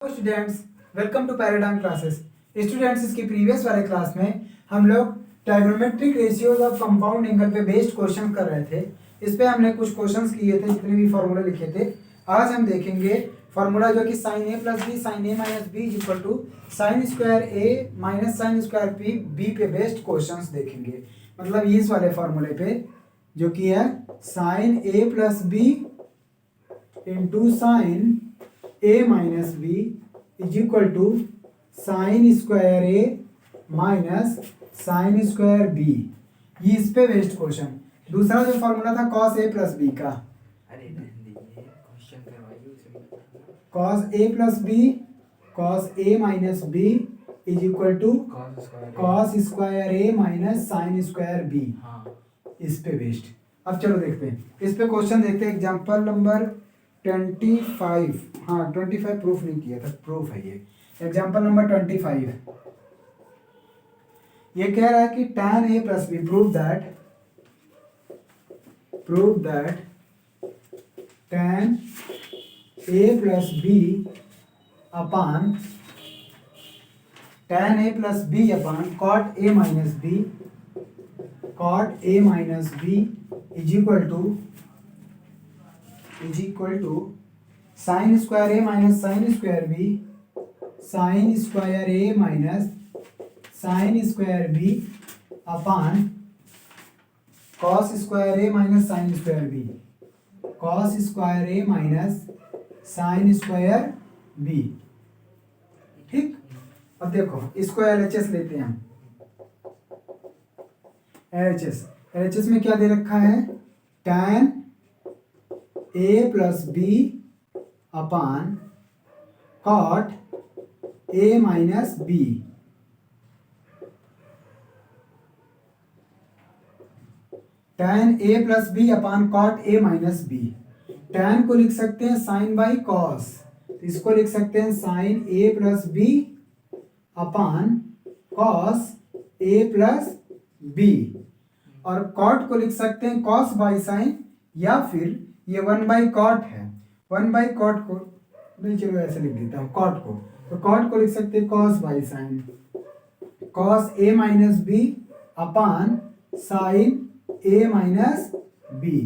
Students, welcome to Paradigm classes. Students, इसकी previous वाले class में हम लोग trigonometric ratios of compound angle पे बेस्ड क्वेश्चन कर रहे थे। इस पे हमने कुछ क्वेश्चंस किए थे, जितने भी फार्मूला लिखे थे। आज हम देखेंगे फार्मूला जो कि sine A plus B sine A minus B is equal to sine square A minus sine square B पे बेस्ड क्वेश्चंस देखेंगे। मतलब इस वाले फार्मूले पे जो कि है sine A plus B into sine A minus B is equal to sine square A minus sine square B. ये इस पे बेस्ड क्वेश्चन। दूसरा जो फॉर्मूला था कॉस ए प्लस बी का, cos A plus B cos A minus B is equal to cos square A minus sine square B. इस पे based. अब चलो देखते हैं इस पे क्वेश्चन देखते हैं। Example number 25। हाँ 25 प्रूफ नहीं किया था, प्रूफ है ये। एग्जाम्पल नंबर 25 ये कह रहा है कि tan a plus B prove that tan a plus B upon tan a plus B upon cot a minus B is equal to sine square A minus sine square B sine square A minus sine square B upon cos square A minus sine square B cos square A minus sine square B. ठीक। अब देखो इसको LHS लेते हैं हम। LHS में क्या दे रखा है? tan a plus B upon cot a minus B. tan a plus B upon cot a minus B. tan को लिख सकते हैं साइन बाई कॉस, इसको लिख सकते हैं sine a plus B upon cos a plus B. और cot को लिख सकते हैं कॉस बाई साइन, या फिर ये 1 बाई कॉट है, 1 बाई कॉट को नहीं, चलो ऐसे लिख देता हूँ कॉट को। तो कॉट को लिख सकते हैं cos by sine, cos A minus B upon sine A minus B.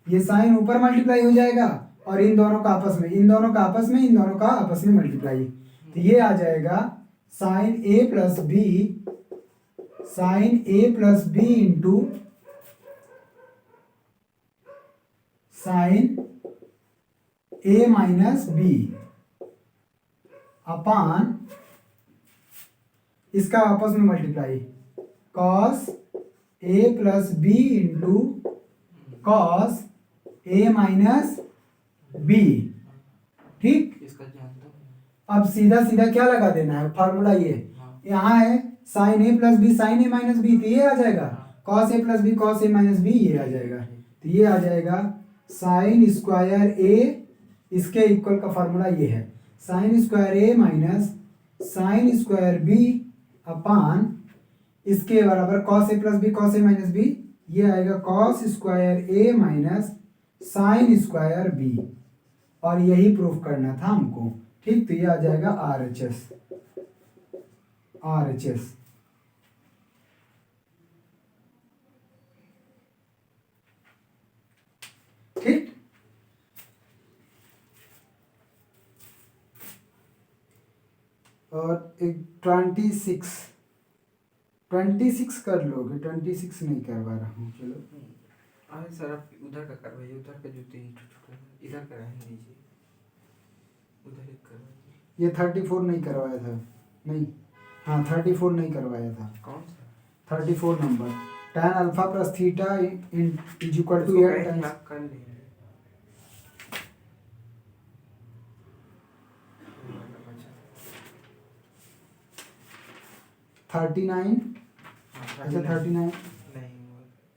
ये साइन ऊपर मल्टीप्लाई हो जाएगा और इन दोनों का आपस में, इन दोनों का आपस में मल्टीप्लाई। तो ये आ जाएगा sign A plus B into sine A minus B अपान इसका आपस में multiply cos A plus B into cos A minus B. ठीक। अब सीधा सीधा क्या लगा देना है फार्मूला, ये यहाँ है sine A plus B sine A minus B, तो ये आ जाएगा cos A plus B cos A minus B, ये आ जाएगा। तो ये आ जाएगा साइन स्क्वायर ए, इसके इक्वल का फार्मूला ये है sign square A minus sine square B अपान इसके बराबर cos A plus B cos A minus B, ये आएगा cos square A minus sine square B. और यही प्रूफ करना था हमको। ठीक। तो ये आ जाएगा RHS। ठीक। और एक 26 कर लोगे? 26 नहीं करवा रहा हूँ। चलो अरे सर आप उधर का करवाइए, उधर का जो 3 इधर का रहने दीजिए, उधर एक करवाइए। ये 34 नहीं करवाया था, नहीं, हाँ 34 नहीं करवाया था। कौन सा? 34 number tan alpha plus theta is equal to 8 times कर लेंगे। 39। अच्छा 39 नहीं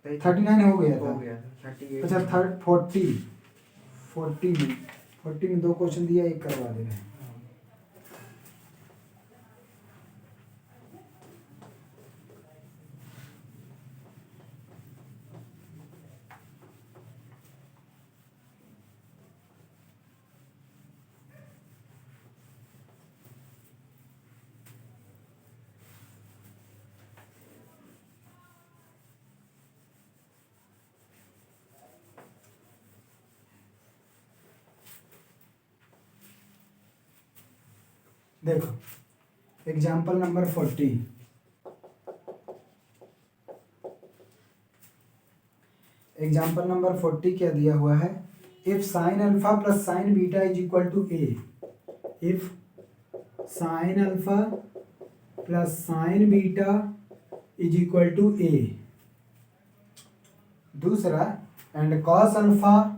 39 हो गया था। 38। अच्छा 40 में 2 क्वेश्चन दिया, एक करवा दे रहे हैं। देखो एग्जाम्पल नंबर 40। एग्जाम्पल नंबर 40 क्या दिया हुआ है? If sine alpha plus sine beta is equal to A, if sine alpha plus sine beta is equal to A. दूसरा, and cos alpha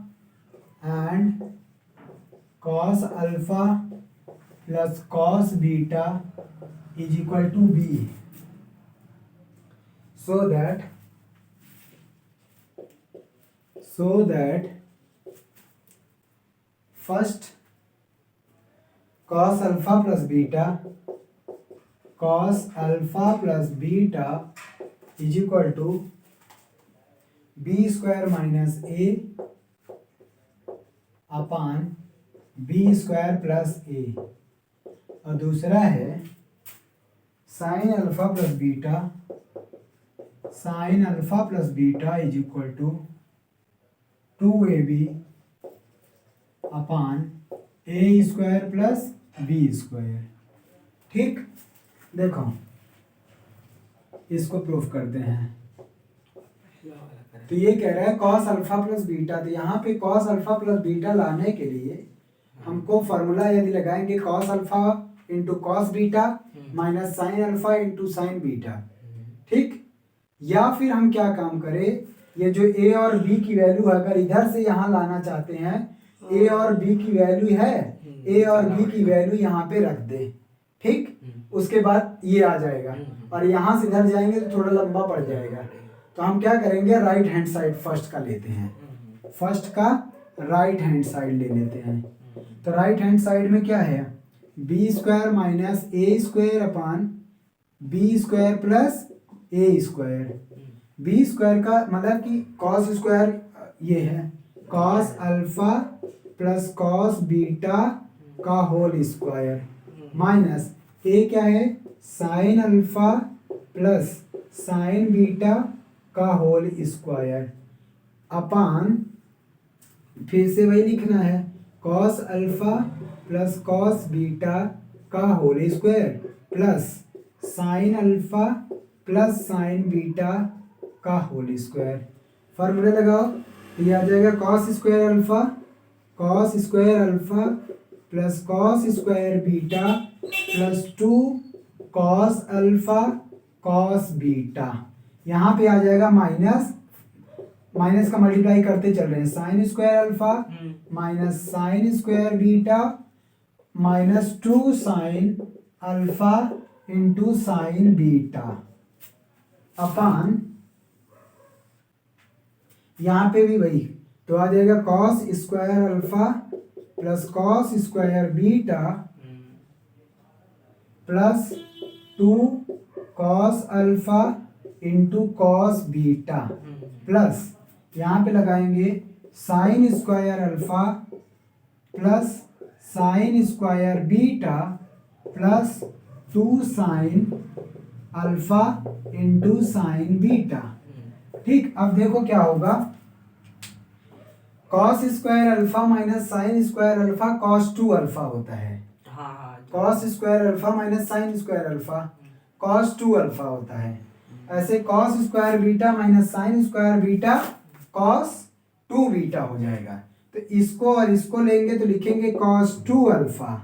plus cos beta is equal to B, so that first cos alpha plus beta is equal to b square minus a upon b square plus a। और दूसरा है sine alpha plus beta is equal to 2ab upon a square plus b square. ठीक, देखो इसको proof करते हैं। तो ये कह रहा है cos अल्फा प्लस बीटा, तो यहाँ पे cos अल्फा प्लस बीटा लाने के लिए हमको फॉर्मूला यदि लगाएंगे cos alpha into cos beta minus sine alpha into sine beta. ठीक, या फिर हम क्या काम करें, ये जो a और b की वैल्यू अगर इधर से यहाँ लाना चाहते हैं, a और b की वैल्यू है, a और b की वैल्यू यहाँ पे रख दे। ठीक, उसके बाद ये आ जाएगा और यहाँ से इधर जाएंगे तो थोड़ा लंबा पड़ जाएगा। तो हम क्या करेंगे, राइट हैंड साइड फर्स्ट का लेते हैं, फर्स्ट का राइट हैंड साइड ले लेते हैं। तो राइट हैंड साइड में क्या है, B square minus A square upon B square plus A square. B square का मतलब कि कॉस स्क्वायर ये है, cos alpha plus cos beta का होल स्क्वायर माइनस ए क्या है, sine alpha plus sine beta का होल स्क्वायर अपॉन, फिर से वही लिखना है, cos alpha plus cos beta का whole square plus sine alpha plus sine beta का होल स्क्वायर। फॉर्मूला लगाओ, ये आ जाएगा cos square alpha plus cos square beta plus 2 cos alpha cos beta. यहाँ पे आ जाएगा माइनस, माइनस का मल्टीप्लाई करते चल रहे हैं, sine square alpha minus sine square beta minus 2 sine alpha into sine beta upon, यहाँ पे भी वही, तो आ जाएगा cos square alpha plus cos square beta plus 2 cos alpha into cos beta plus, यहाँ पे लगाएंगे sine square alpha plus sign square beta plus 2 sine alpha into sine beta. ठीक, अब देखो क्या होगा, cos square alpha minus sine square alpha cos 2 alpha होता है। Cos square alpha minus sine square alpha cos 2 alpha होता है। ऐसे cos square beta minus sine square beta cos 2 beta हो जाएगा। तो इसको और इसको लेंगे तो लिखेंगे कॉस 2 अल्फा,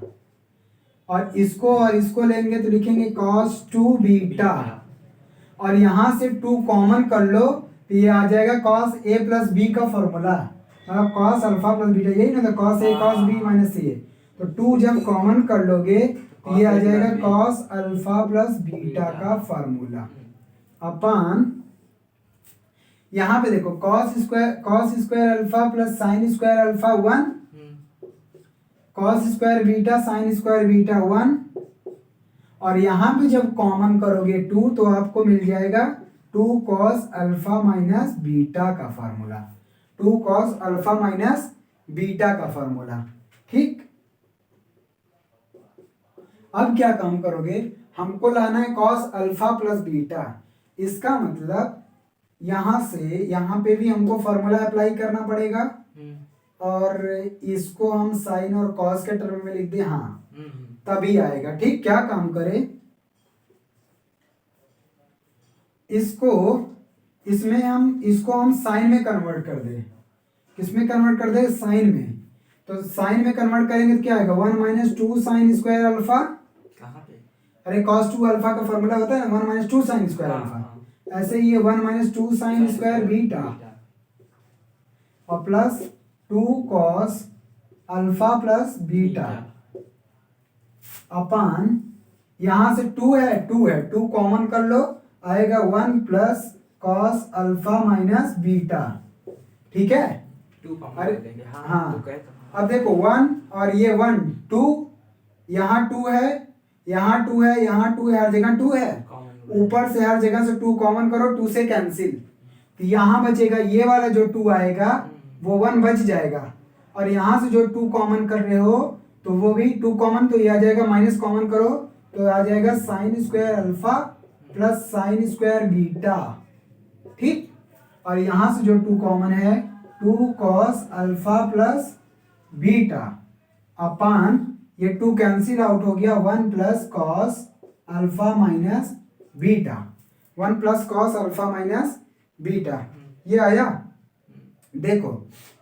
और इसको लेंगे तो लिखेंगे कॉस 2 बीटा, और यहाँ से 2 कॉमन कर लो तो ये आ जाएगा कॉस ए प्लस बी का फॉर्मूला, मतलब कॉस अल्फा प्लस बीटा, यही ना था, कॉस ए कॉस बी माइनस ए। तो 2 जब कॉमन कर लोगे तो ये आ जाएगा कॉस अल्फा प्लस बीटा का फॉर्मूला अपॉन, यहाँ पे देखो cos square alpha plus sine square alpha 1, cos square beta sine square beta 1, और यहाँ पे जब कॉमन करोगे 2 तो आपको मिल जाएगा 2 कॉस अल्फा माइनस बीटा का formula, 2 cos alpha minus beta का फॉर्मूला। ठीक, अब क्या काम करोगे, हमको लाना है कॉस अल्फा प्लस बीटा, इसका मतलब यहाँ से यहाँ पे भी हमको फॉर्मूला अप्लाई करना पड़ेगा, और इसको हम साइन और कॉस के टर्म में लिख दें, हाँ, तभी आएगा। ठीक, क्या काम करे, इसको हम साइन में कन्वर्ट कर दे। किसमें कन्वर्ट कर दे, साइन में। तो साइन में कन्वर्ट करेंगे तो क्या आएगा, 1 माइनस 2 साइन स्क्वायर अल्फा। कहाँ पे? अरे cos 2 अल्फा का फॉर्मूला होता है ना, 1 माइनस 2 साइन स्क्वायर अल्फा। ऐसे ही ये 1 माइनस 2 साइन स्क्वायर बीटा और plus 2 cos alpha plus beta अपान, यहां से 2 है 2 कॉमन कर लो, आएगा 1 plus cos alpha minus beta. ठीक है, 2 कॉमन अरे कर देंगे। हाँ हाँ, तो कहे तो अब देखो 1 और ये 1 2, यहाँ 2 है, यहाँ 2 है, यहाँ 2 है, हर जगह 2 है। कॉमन ऊपर से हर जगह से 2 कॉमन करो, 2 से कैंसिल, तो यहाँ बचेगा ये वाला जो 2 आएगा वो 1 बच जाएगा, और यहाँ से जो 2 कॉमन कर रहे हो तो वो भी 2 कॉमन, तो ये आ जाएगा माइनस कॉमन करो तो आ जाएगा sine square alpha plus sign square beta. ठीक, और यहाँ से जो 2 कॉमन है 2 कॉस अल्फा प्लस बीटा अपान, ये 2 कैंसिल आउट हो गया, 1 plus cos alpha minus beta, 1 plus cos alpha minus beta, ये आया। देखो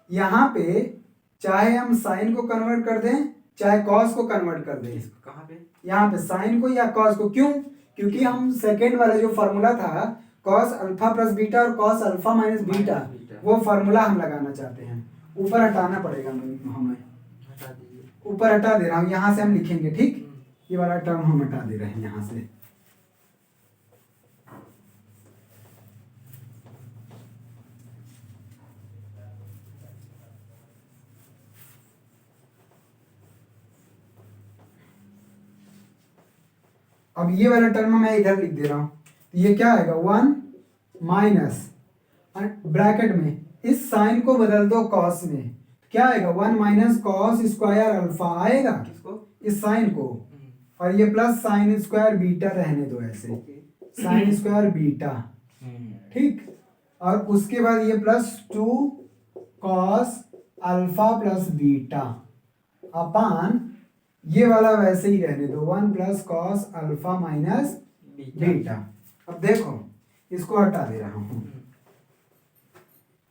यहाँ पे चाहे हम साइन को कन्वर्ट कर दें चाहे कॉस को कन्वर्ट कर दें, कहाँ पे? यहाँ पे साइन को या कॉस को, क्यों, क्योंकि हम सेकेंड वाला जो फॉर्मूला था कॉस अल्फा प्लस बीटा और कॉस अल्फा माइनस बीटा, वो फॉर्मूला हम लगाना चाहते हैं। ऊपर हटाना पड़ेगा हमें, हटा दीजिए। ऊपर हटा दे रहा हूँ, यहाँ से हम लिखेंगे। ठीक, ये वाला टर्म हम हटा दे रहे हैं यहाँ से। अब ये वाला टर्म मैं इधर लिख दे रहा हूं, तो ये क्या आएगा, 1 माइनस ब्रैकेट में इस साइन को बदल दो कॉस में, क्या आएगा, 1 माइनस कॉस स्क्वायर अल्फा आएगा। किसको? इस साइन को, और ये प्लस साइन स्क्वायर बीटा रहने दो ऐसे, साइन स्क्वायर बीटा। ठीक, और उसके बाद ये plus 2 cos alpha plus beta अपान, ये वाला वैसे ही रहने दो, 1 plus cos alpha minus beta. अब देखो इसको हटा दे रहा हूं,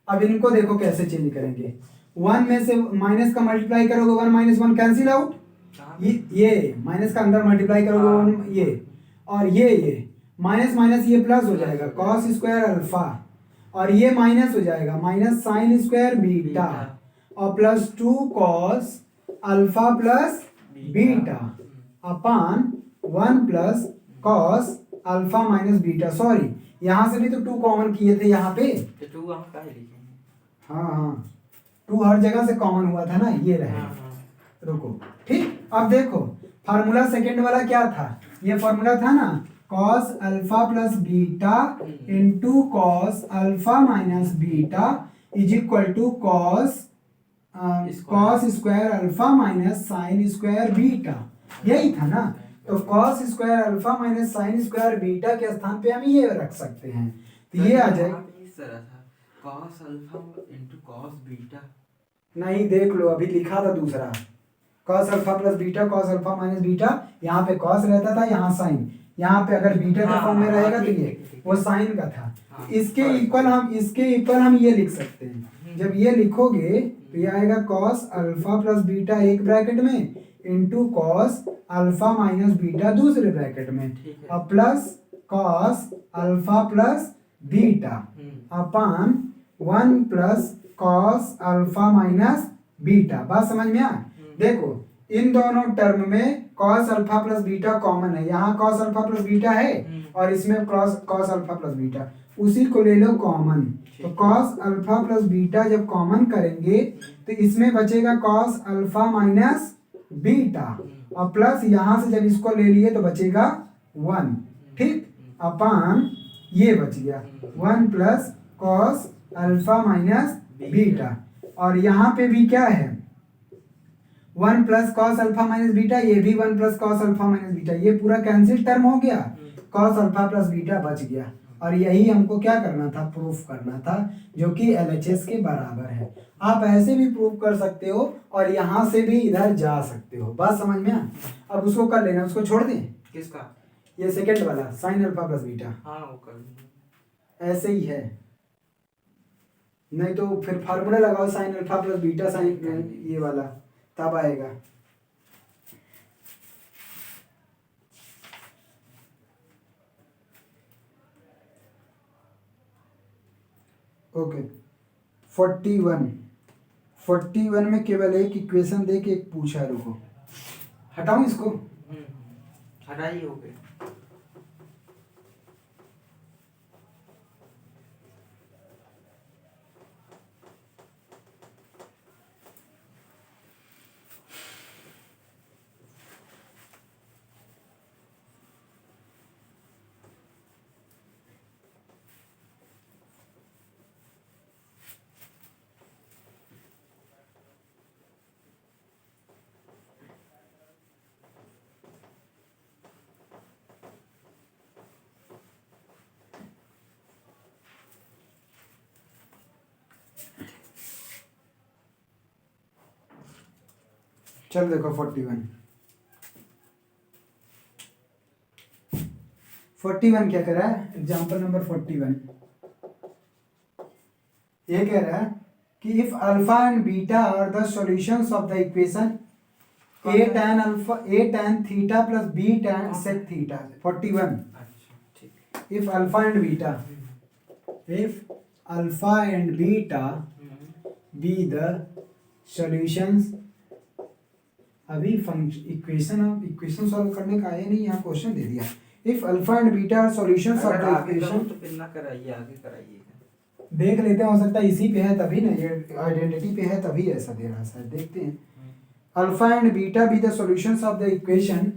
अब इनको देखो कैसे चेंज करेंगे, 1 में से माइनस का मल्टीप्लाई करोगे 1 माइनस 1 कैंसिल आउट, ये माइनस का अंदर मल्टीप्लाई करोगे 1 ये, और ये माइनस माइनस ये प्लस हो जाएगा कॉस स्क्वायर अल्फा, और ये माइनस हो जाएगा माइनस साइन स्क्वायर बीटा, और plus 2 cos alpha plus beta अपान 1 plus cos alpha minus beta. Sorry, यहाँ से भी तो 2 कॉमन किए थे यहाँ पे, तो 2 हम काहे लिखेंगे? हाँ 2 हर जगह से कॉमन हुआ था ना, ये रहे। रुको, ठीक, अब देखो फार्मूला सेकेंड वाला क्या था, ये फार्मूला था ना, cos alpha plus beta into cos alpha minus beta is equal to cos square alpha minus sine square beta, यही था ना। तो cos square alpha minus sine square beta के स्थान पे हम ये रख सकते हैं, तो ये आ जाएगा। इस तरह था cos alpha into cos beta, नहीं देख लो, अभी लिखा था दूसरा, cos alpha plus beta cos alpha minus beta, यहाँ पे कॉस रहता था, यहाँ साइन, यहाँ पे अगर बीटा के फॉर्म में रहेगा तो ये वो साइन का था। इसके इक्वल हम ये लिख सकते हैं, जब ये लिखोगे तो ये आएगा कॉस अल्फा प्लस बीटा एक ब्रैकेट में into cos alpha minus beta दूसरे ब्रैकेट में, और plus cos alpha plus beta अपान 1 plus cos alpha minus beta. बात समझ में आ? देखो इन दोनों टर्म में cos alpha plus beta common है, यहाँ कॉस अल्फा प्लस बीटा है और इसमें कॉस अल्फा प्लस बीटा, उसी को ले लो कॉमन। तो कॉस अल्फा प्लस बीटा जब कॉमन करेंगे तो इसमें बचेगा कॉस अल्फा माइनस बीटा, और प्लस यहाँ से जब इसको ले लिए तो बचेगा 1। ठीक, अपान ये बच गया 1 plus cos alpha minus beta, और यहाँ पे भी क्या है 1 plus cos alpha minus beta, ये भी 1 plus cos alpha minus beta, ये पूरा कैंसिल टर्म हो गया, कॉस अल्फा प्लस बीटा बच गया। और यही हमको क्या करना था, प्रूफ करना था, जो कि LHS के बराबर है। आप ऐसे भी प्रूफ कर सकते हो और यहाँ से भी इधर जा सकते हो। बात समझ में आ? अब उसको कर लेना, उसको छोड़ दें। किसका? ये सेकंड वाला साइन अल्फा प्लस बीटा, हाँ वो कर लूँगा। ऐसे ही है, नहीं तो फिर फार्मूला लगाओ sign alpha plus beta sine, ये वाला तब आएगा। ओके 41 में केवल एक इक्वेशन दे के एक पूछा है, रुको हटाऊं इसको। हटाई हो गए। चल देखो 41 क्या कह रहा है, एग्जाम्पल नंबर 41 ये कह रहा है कि if alpha and beta are the solutions of the equation a tan theta plus b tan sec theta. 41 अच्छा ठीक। if alpha and beta be the solutions, अभी इक्वेशन सॉल्व करने का आया नहीं, यहाँ क्वेश्चन दे दिया। If alpha and beta are solutions of the equation, तो फिर ना कराइए, आगे कराइए। देख लेते हैं, हो सकता है इसी पे है तभी ना, ये आइडेंटिटी पे है तभी ऐसा दे रहा है शायद, देखते हैं। Alpha and beta be the solutions of the equation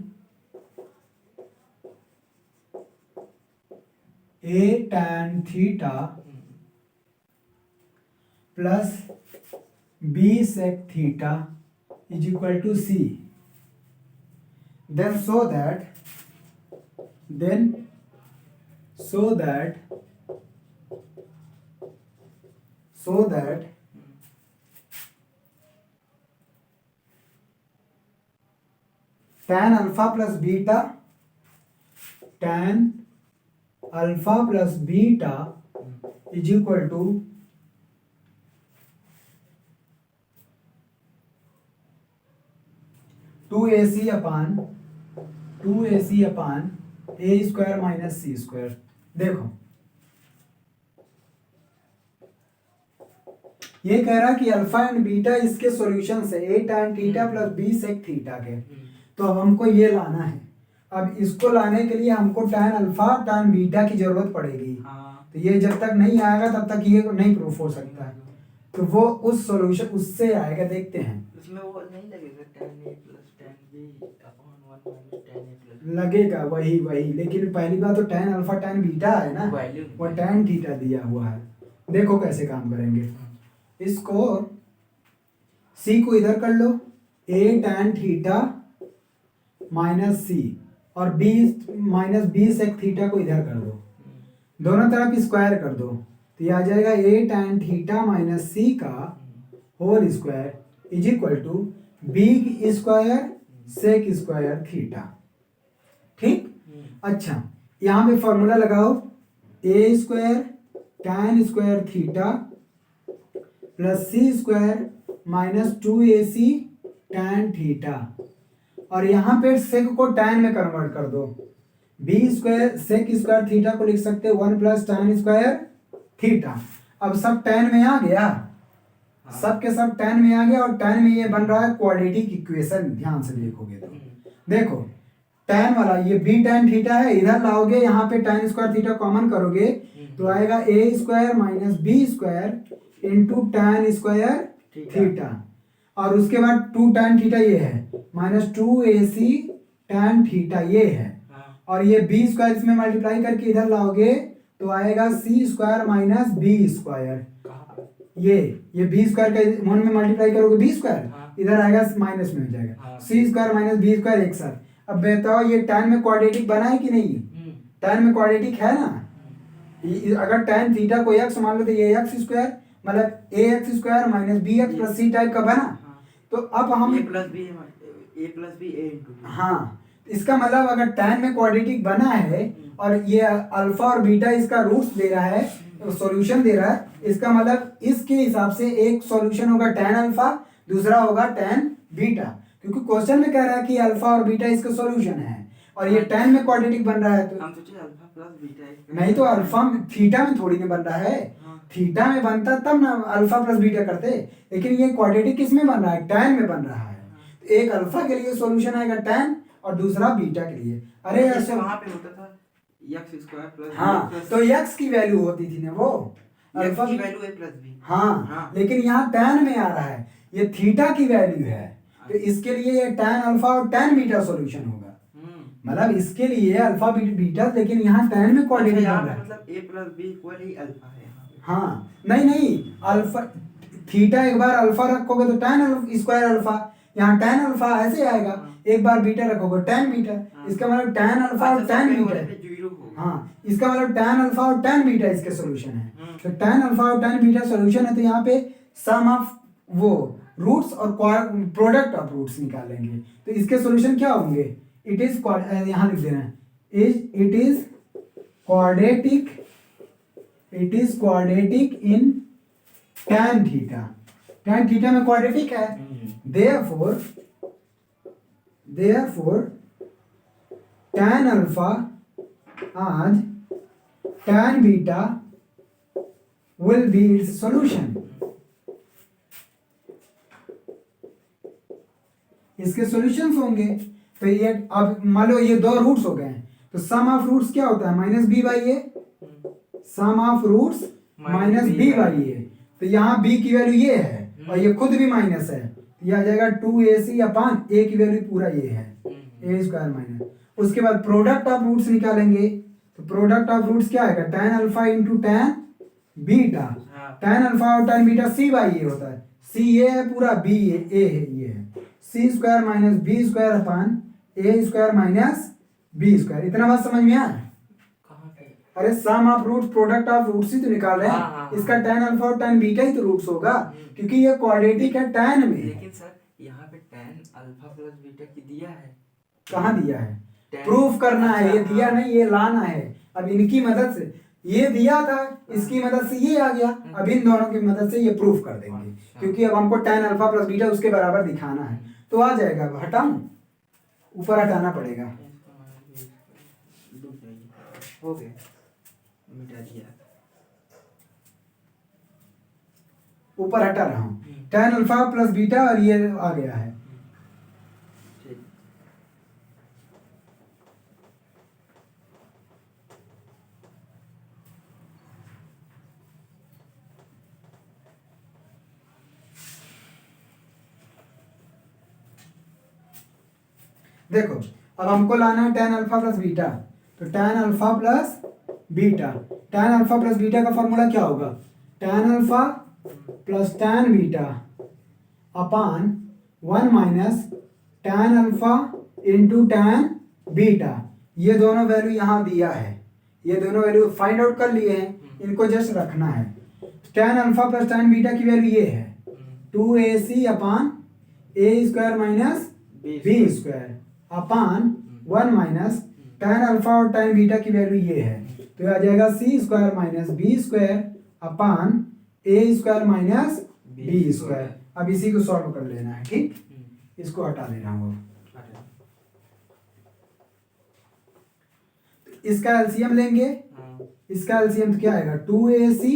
a tan theta plus b sec theta is equal to c, then so that tan alpha plus beta is equal to 2ac upon a square minus c square। देखो ये कह रहा कि alpha and beta इसके solution से a tan theta plus b sec theta के, तो अब हमको ये लाना है। अब इसको लाने के लिए हमको tan अल्फा tan बीटा की जरूरत पड़ेगी। तो ये जब तक नहीं आएगा तब तक ये नहीं प्रूफ हो सकता है, तो वो उस सॉल्यूशन उससे आएगा, देखते हैं। उसमें वो नहीं लगेगा tan a plus tan b upon 1 minus tan a plus, लगेगा वही, लेकिन पहली बात तो tan अल्फा tan बीटा है ना, वो tan थीटा दिया हुआ है। देखो कैसे काम करेंगे, इसको c को इधर कर लो, a tan theta minus c, और b minus b sec theta को इधर कर दो, दोनों तरफ स्क्वायर कर दो, तो ये आ जाएगा a tan theta minus c का whole square is equal to b square sec square theta. ठीक, अच्छा यहाँ पे फॉर्मूला लगाओ, a square tan square theta plus c square minus 2ac tan theta, और यहाँ पे सेक को tan में कन्वर्ट कर दो, b square sec square theta को लिख सकते हो 1 प्लस tan स्क्वायर थीटा। अब सब tan में आ गया, सब के सब tan में आ गया, और tan में ये बन रहा है क्वाड्रेटिक इक्वेशन। ध्यान से देखोगे तो देखो tan वाला ये b tan थीटा है, इधर लाओगे यहाँ पे tan स्क्वायर थीटा कॉमन करोगे तो आएगा a square minus b square into tan square theta, और उसके बाद 2 tan थीटा ये है माइनस 2ac tan थीटा ये है, और ये b स्क्वायर इसमें मल्टीप्लाई करके इधर लाओगे तो आएगा c square minus b square, ये b स्क्वायर का वन में मल्टीप्लाई करोगे b स्क्वायर, इधर आएगा माइनस में हो जाएगा c square minus b square एक साथ। अब बताओ ये tan में क्वाड्रेटिक बना है कि नहीं, tan में क्वाड्रेटिक है ना, अगर tan थीटा को x मान लो तो ये x स्क्वायर मतलब ax square minus B X plus C type का बना। हाँ। तो अब हम A plus B A into B. हाँ, इसका मतलब अगर tan में क्वाड्रेटिक बना है और ये अल्फा और बीटा इसका रूट्स दे रहा है, सॉल्यूशन दे रहा है, इसका मतलब इसके हिसाब से एक सॉल्यूशन होगा tan अल्फा, दूसरा होगा tan बीटा, क्योंकि क्वेश्चन में कह रहा है कि अल्फा और बीटा इसका सॉल्यूशन है और ये tan में क्वाड्रेटिक बन रहा है। तो हम सोचे अल्फा प्लस बीटा नहीं तो अल्फा थीटा में थोड़ी ना बन रहा है, थीटा में बनता तब ना अल्फा प्लस बीटा करते, लेकिन ये क्वाड्रेटिक किस में बन रहा है, tan में बन रहा है। तो एक अल्फा के लिए सॉल्यूशन आएगा tan और दूसरा बीटा के लिए। अरे जैसे वहां पे होता था x स्क्वायर प्लस हाँ, तो x की वैल्यू होती थी ना वो अल्फा की वैल्यू a प्लस बी। हाँ, लेकिन यहाँ tan में आ रहा है, ये थीटा की वैल्यू है, तो इसके लिए ये tan अल्फा और tan बीटा सॉल्यूशन होगा। मतलब इसके लिए अल्फा बीटा, लेकिन यहाँ tan में क्वाड्रेटिक बन रहा है, मतलब a प्लस बी इक्वल ही अल्फा है यहाँ पे। हाँ, नहीं अल्फा थीटा एक बार अल्फा रखोगे तो tan स्क्वायर अल्फा, यहाँ tan अल्फा ऐसे आएगा, एक बार बीटा रखोगे tan बीटा, इसका मतलब tan अल्फा और tan बीटा। हाँ, इसका मतलब tan अल्फा और tan बीटा इसके सॉल्यूशन है। तो tan अल्फा और tan बीटा सॉल्यूशन है, तो यहाँ पे सम ऑफ वो रूट्स और प्रोडक्ट ऑफ रूट्स निकालेंगे, तो इसके सॉल्यूशन क्या होंगे, इट इज यहाँ लिख देना है, it is quadratic in tan theta में क्वाड्रेटिक है, therefore tan alpha and tan beta will be its solution। इसके सॉल्यूशंस होंगे। तो ये अब मान लो ये दो रूट्स हो गए हैं, तो सम ऑफ रूट्स क्या होता है, minus B by A, sum of roots minus B by A. तो यहाँ बी की वैल्यू ये है और ये खुद भी माइनस है, ये आ जाएगा 2ac अपान ए की वैल्यू पूरा ये है ए स्क्वायर माइनस। उसके बाद प्रोडक्ट ऑफ रूट्स निकालेंगे, तो प्रोडक्ट ऑफ रूट्स क्या आएगा, tan alpha into tan beta. tan alpha और tan बीटा c बाई ए होता है, c ये है पूरा, b ए है, ये है c square minus B square upon A square minus B square. इतना बात समझ में आया? अरे sum of root product of roots ही तो निकाल रहे हैं, इसका tan अल्फा और tan बीटा ही तो रूट्स होगा, क्योंकि ये क्वाड्रेटिक है tan में। लेकिन सर यहाँ पे tan अल्फा प्लस बीटा की दिया है, कहाँ दिया है, प्रूफ करना है, ये दिया नहीं, ये लाना है। अब इनकी मदद से ये दिया था, इसकी मदद से ये आ गया, अब इन दोनों की मदद से ये प्रूफ कर देंगे, क्योंकि अब हमको tan अल्फा प्लस बीटा उसके बराबर दिखाना है। तो आ जाएगा, अब हटाऊं, ऊपर हटाना पड़ेगा, हो गया, मिटा दिया, ऊपर हटा रहा हूँ, tan अल्फा प्लस बीटा और ये आ गया है। देखो अब हमको लाना है tan अल्फा प्लस बीटा, तो tan alpha plus beta, tan alpha plus beta का फॉर्मूला क्या होगा, tan alpha plus tan beta अपान 1 minus tan alpha into tan beta. ये दोनों वैल्यू यहाँ दिया है, ये दोनों वैल्यू फाइंड आउट कर लिए हैं, इनको जस्ट रखना है। tan alpha plus tan beta की वैल्यू ये है 2ac upon A square minus B square upon 1 minus tan alpha और tan बीटा की वैल्यू ये है, तो आ जाएगा c square minus B square upon A square minus B square. अब इसी को सॉल्व कर लेना है, ठीक, इसको हटा ले रहा हूँ। इसका एलसीएम लेंगे, इसका एलसीएम तो क्या आएगा 2ac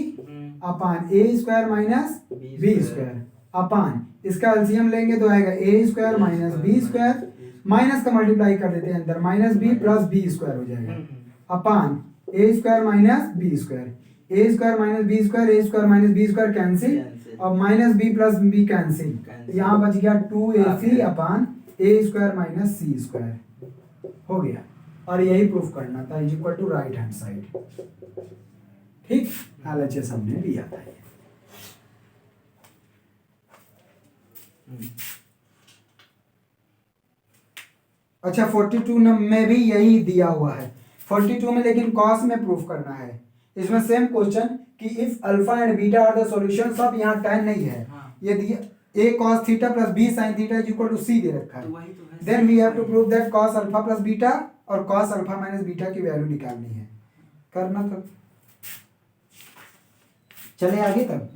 upon A square minus B square upon, इसका एलसीएम लेंगे तो आएगा A square minus B square, minus का मल्टीप्लाई कर देते हैं अंदर, minus B plus B square हो जाएगा upon A square minus B square, A square minus B square, A square minus B square cancel और minus B plus B cancel, यहाँ बच गया 2ac upon A square minus C square, हो गया। और यही प्रूफ करना था, is equal to right hand side, ठीक, एलएचएस हमने लिया था ये। अच्छा 42 में भी यही दिया हुआ है, 42 में लेकिन कॉस में प्रूफ करना है, इसमें सेम क्वेश्चन कि if alpha and beta are the solution, सब यहाँ tan नहीं है, हाँ। ये दिया a cos theta plus b sin theta is equal to c दे रखा तो है। वही तो है, then we have to prove that cos alpha plus beta और cos अल्फा माइनस बीटा की वैल्यू निकालनी है। करना तब चले आगे तब।